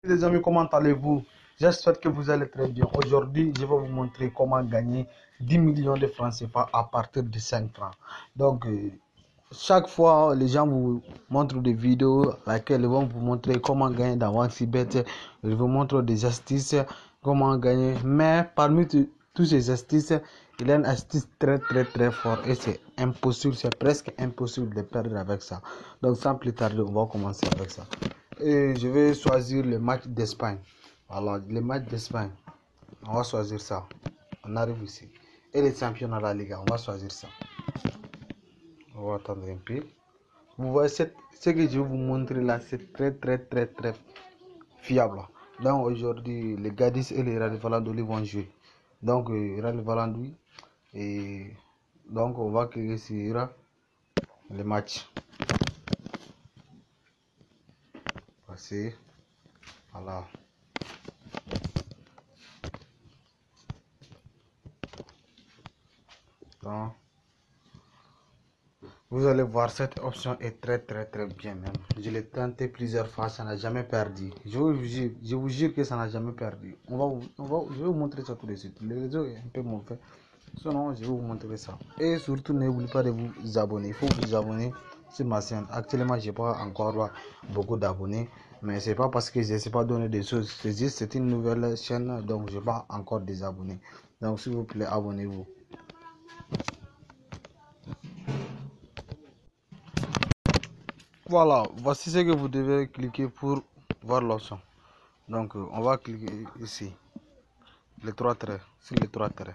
Les amis, comment allez-vous? J'espère que vous allez très bien. Aujourd'hui, je vais vous montrer comment gagner 10 millions de francs CFA à partir de 5 francs. Donc, chaque fois, les gens vous montrent des vidéos laquelle vont vous montrer comment gagner dans OneXBet. Ils vous montrent des astuces, comment gagner. Mais parmi tous ces astuces, il y a une astuce très fort et c'est impossible, c'est presque impossible de perdre avec ça. Donc, sans plus tarder, on va commencer avec ça. Et je vais choisir le match d'Espagne. Voilà, le match d'Espagne. On va choisir ça. On arrive ici. Et les champions de la Liga, on va choisir ça. On va attendre un peu. Vous voyez, ce que je vais vous montrer là, c'est très fiable. Donc aujourd'hui, les Gadis et les Real Valladolid vont jouer. Donc Real Valladolid. Et donc on va cliquer sur le match. Passer. Voilà. Donc, vous allez voir, cette option est très bien même. Je l'ai tenté plusieurs fois, ça n'a jamais perdu. Je vous jure que ça n'a jamais perdu. Je vais vous montrer ça tout de suite. Le réseau est un peu mauvais. Sinon, je vais vous montrer ça. Et surtout, n'oubliez pas de vous abonner. Il faut vous abonner sur ma chaîne. Actuellement, je n'ai pas encore beaucoup d'abonnés. Mais c'est pas parce que je ne sais pas donner des choses. C'est juste c'est une nouvelle chaîne, donc je n'ai pas encore des abonnés. Donc, s'il vous plaît, abonnez-vous. Voilà, voici ce que vous devez cliquer pour voir l'option. Donc, on va cliquer ici, les trois traits, sur les trois traits.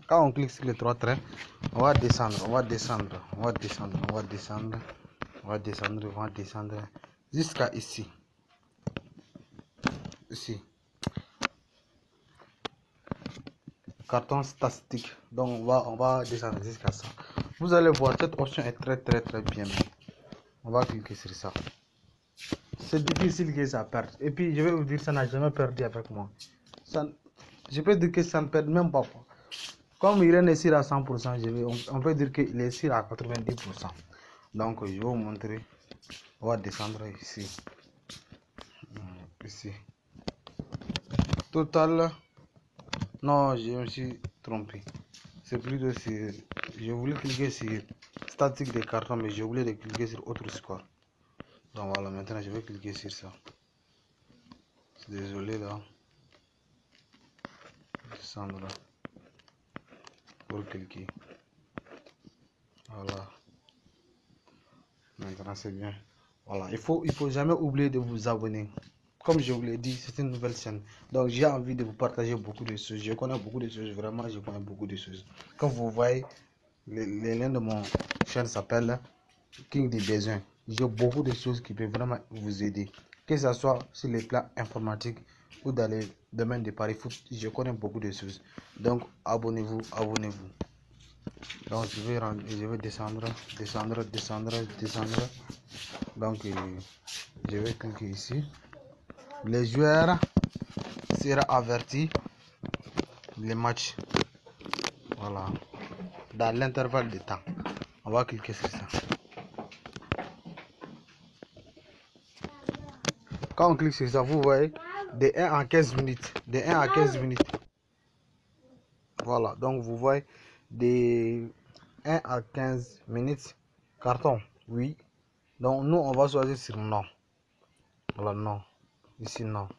Quand on clique sur les trois traits, on va descendre jusqu'à ici. Ici. Carton statistique. Donc, on va descendre jusqu'à ça. Vous allez voir, cette option est très bien. On va cliquer sur ça. C'est difficile que ça perde. Et puis, je vais vous dire, ça n'a jamais perdu avec moi. Je peux dire que ça ne perd même pas. Comme il est sûr à 100%, on peut dire qu'il est sûr à 90%. Donc, je vais vous montrer. On va descendre ici. Ici. Total. Non, je me suis trompé. C'est plutôt sur. Je voulais cliquer sur statique des cartons, mais je voulais cliquer sur autre score. Donc voilà, maintenant je vais cliquer sur ça. Désolé là. Descendre là. Pour cliquer. Voilà. Maintenant c'est bien. Voilà, il faut jamais oublier de vous abonner. Comme je vous l'ai dit, c'est une nouvelle chaîne. Donc j'ai envie de vous partager beaucoup de choses. Je connais beaucoup de choses, vraiment je connais beaucoup de choses. Comme vous voyez, le lien de mon chaîne s'appelle King des besoins. J'ai beaucoup de choses qui peuvent vraiment vous aider. Que ce soit sur les plans informatiques ou dans les domaines de paris foot, je connais beaucoup de choses. Donc abonnez-vous. Donc je vais descendre. Donc je vais cliquer ici. Les joueurs seront avertis les matchs. Voilà. Dans l'intervalle de temps. On va cliquer sur ça. Quand on clique sur ça, vous voyez de 1 à 15 minutes. De 1 à 15 minutes. Voilà. Donc vous voyez de 1 à 15 minutes. Carton. Oui. Donc nous on va choisir sur non. Voilà, non. Ici non.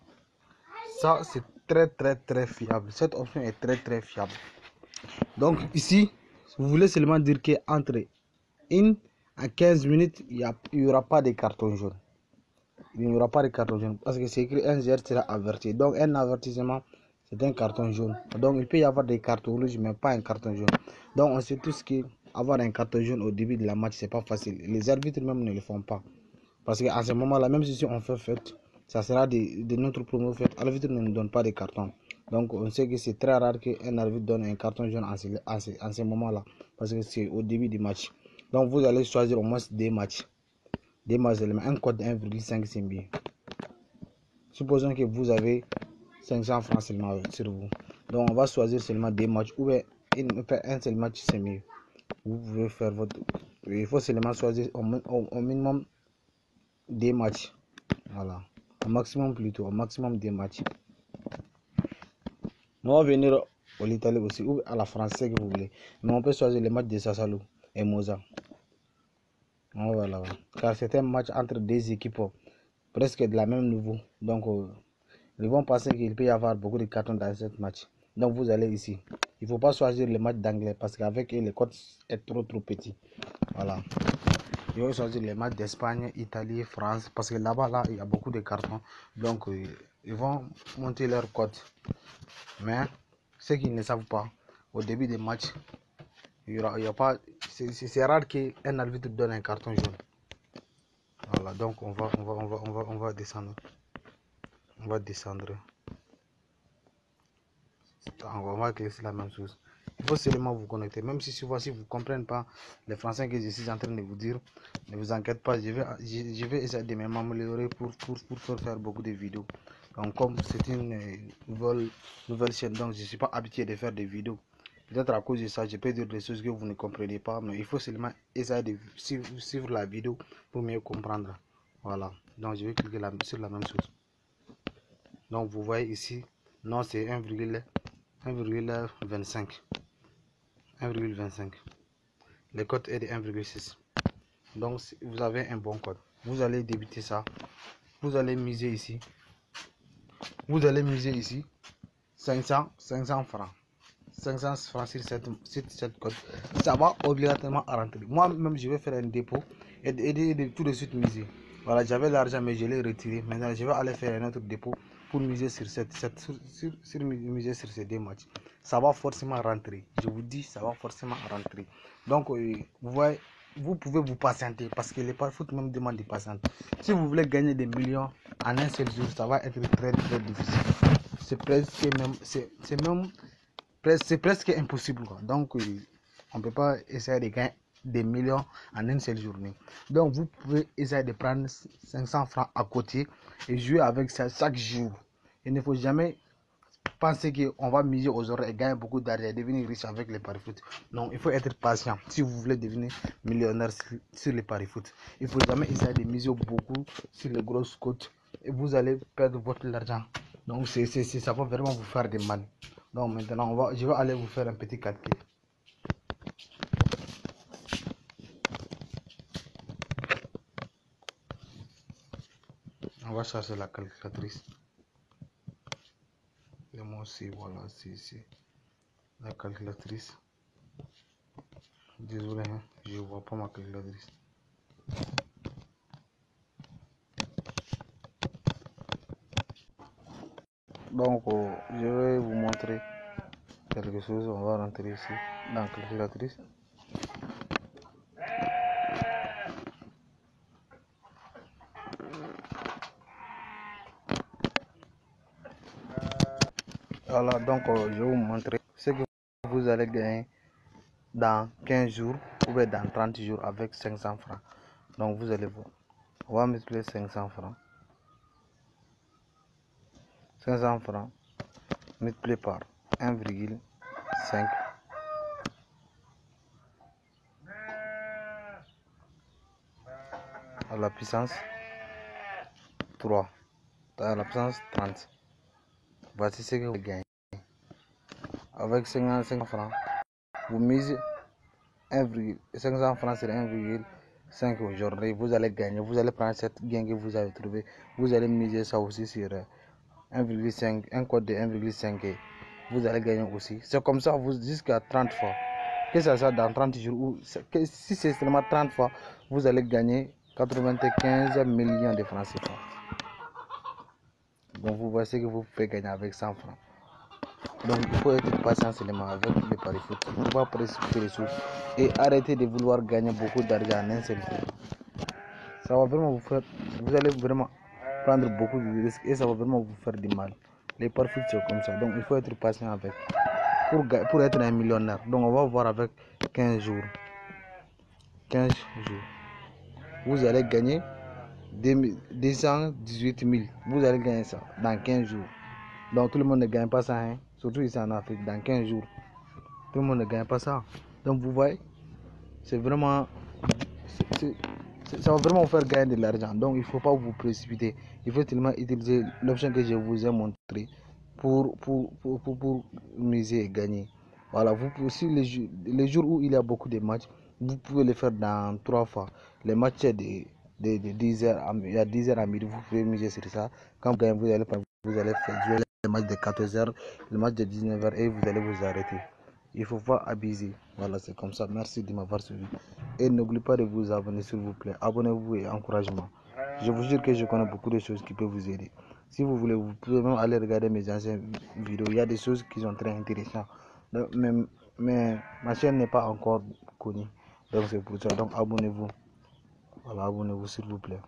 Ça c'est très fiable. Cette option est très fiable. Donc ici, vous voulez seulement dire qu'entre 1 à 15 minutes, il n'y aura pas de carton jaune. Il n'y aura pas de carton jaune parce que c'est écrit un joueur sera averti. Donc un avertissement, c'est un carton jaune. Donc il peut y avoir des cartons rouges, mais pas un carton jaune. Donc on sait tous qu'avoir un carton jaune au début de la match, c'est pas facile. Les arbitres même ne le font pas. Parce qu'à ce moment-là, même si on fait fête, ça sera de notre promo fête. L'arbitre ne nous donne pas de carton. Donc on sait que c'est très rare qu'un arbitre donne un carton jaune en ce moment-là. Parce que c'est au début du match. Donc vous allez choisir au moins des matchs. Des matchs seulement. Un code de 1,5 c'est bien. Supposons que vous avez 500 francs seulement sur vous. Donc on va choisir seulement des matchs. Ou bien un seul match c'est mieux. Vous pouvez faire votre. Il faut seulement choisir au minimum des matchs. Voilà. Au maximum plutôt. Au maximum des matchs. On va venir au l'Italie aussi, ou à la France, que vous voulez. Mais on peut choisir les matchs de Sassuolo et Monza. Voilà. Car c'est un match entre des équipes presque de la même niveau. Donc, ils vont penser qu'il peut y avoir beaucoup de cartons dans ce match. Donc, vous allez ici. Il ne faut pas choisir le match d'anglais parce qu'avec eux, les cotes est trop petit. Voilà. Il faut choisir les matchs d'Espagne, Italie, France. Parce que là-bas, il y a beaucoup de cartons. Donc, ils vont monter leur cote. Mais, ce qu'ils ne savent pas, au début des matchs, il y a pas. C'est rare qu'un arbitre donne un carton jaune. Voilà, donc on va descendre. On va descendre. On va cliquer sur la même chose. Il faut seulement vous connecter. Même si voici vous ne comprenez pas les français que je suis en train de vous dire, ne vous inquiétez pas. Je vais essayer de m'améliorer pour faire beaucoup de vidéos. Donc comme c'est une nouvelle chaîne, donc je ne suis pas habitué de faire des vidéos. Peut-être à cause de ça, je peux dire des choses que vous ne comprenez pas, mais il faut seulement essayer de suivre la vidéo pour mieux comprendre. Voilà. Donc je vais cliquer sur la même chose. Donc vous voyez ici, non c'est 1,25. 1,25. Le code est de 1,6. Donc vous avez un bon code. Vous allez débuter ça. Vous allez miser ici. 500 francs. 500 francs sur cette code. Ça va obligatoirement rentrer. Moi-même, je vais faire un dépôt et tout de suite miser. Voilà, j'avais l'argent, mais je l'ai retiré. Maintenant, je vais aller faire un autre dépôt pour miser sur miser sur ces deux matchs. Ça va forcément rentrer. Je vous dis, ça va forcément rentrer. Donc, vous voyez, vous pouvez vous patienter parce que les pari-foot même demandent de patienter. Si vous voulez gagner des millions en un seul jour, ça va être très très difficile. C'est presque impossible, quoi. Donc on ne peut pas essayer de gagner des millions en une seule journée. Donc vous pouvez essayer de prendre 500 francs à côté et jouer avec ça chaque jour. Il ne faut jamais penser qu'on va miser aux horaires et gagner beaucoup d'argent et devenir riche avec les paris foot. Non, il faut être patient si vous voulez devenir millionnaire sur les paris foot. Il ne faut jamais essayer de miser beaucoup sur les grosses cotes et vous allez perdre votre argent. Donc ça va vraiment vous faire du mal. Donc maintenant, je vais aller vous faire un petit calcul. On va chercher la calculatrice. Et moi aussi, voilà, c'est la calculatrice. Désolé, hein, je vois pas ma calculatrice. Donc, je vais vous montrer quelque chose. On va rentrer ici dans la calculatrice. Voilà, donc je vais vous montrer ce que vous allez gagner dans 15 jours ou bien dans 30 jours avec 500 francs. Donc vous allez voir. On va multiplier 500 francs. 500 francs multiplié par 1,5 à la puissance 3 à la puissance 30. Voici ce que vous gagnez. Avec 55 francs, vous misez 500 francs sur 1,5 aujourd'hui. Vous allez gagner. Vous allez prendre cette gain que vous avez trouvé. Vous allez miser ça aussi sur 1,5, un code de 1,5. Vous allez gagner aussi. C'est comme ça jusqu'à 30 fois. Que ça soit dans 30 jours ou si c'est seulement 30 fois, vous allez gagner 95 millions de francs CFA. Donc vous voyez ce que vous pouvez gagner avec 100 francs. Donc il faut être patient seulement avec les paris foot. Il ne faut pas précipiter les choses et arrêter de vouloir gagner beaucoup d'argent en un seul coup. Ça va vraiment vous allez vraiment prendre beaucoup de risques et ça va vraiment vous faire du mal. Les paris foot c'est comme ça. Donc il faut être patient avec pour être un millionnaire. Donc on va voir avec 15 jours. 15 jours. Vous allez gagner 218 000. Vous allez gagner ça dans 15 jours. Donc tout le monde ne gagne pas ça, hein? Surtout ici en Afrique, dans 15 jours. Tout le monde ne gagne pas ça. Donc vous voyez, c'est vraiment... ça va vraiment vous faire gagner de l'argent. Donc il ne faut pas vous précipiter. Il faut tellement utiliser l'option que je vous ai montré pour miser et gagner. Voilà, vous pouvez aussi les jours où il y a beaucoup de matchs, vous pouvez les faire dans 3 fois. Les matchs de 10h à 10h à midi, vous pouvez miser sur ça. Quand vous gagnez, vous allez faire jouer les matchs de 14h, le match de 19h et vous allez vous arrêter. Il ne faut pas abuser. Voilà, c'est comme ça. Merci de m'avoir suivi. Et n'oubliez pas de vous abonner, s'il vous plaît. Abonnez-vous et encouragement. Je vous jure que je connais beaucoup de choses qui peuvent vous aider. Si vous voulez, vous pouvez même aller regarder mes anciennes vidéos. Il y a des choses qui sont très intéressantes. Donc, mais ma chaîne n'est pas encore connue. Donc c'est pour ça. Donc abonnez-vous. Voilà, abonnez-vous s'il vous plaît.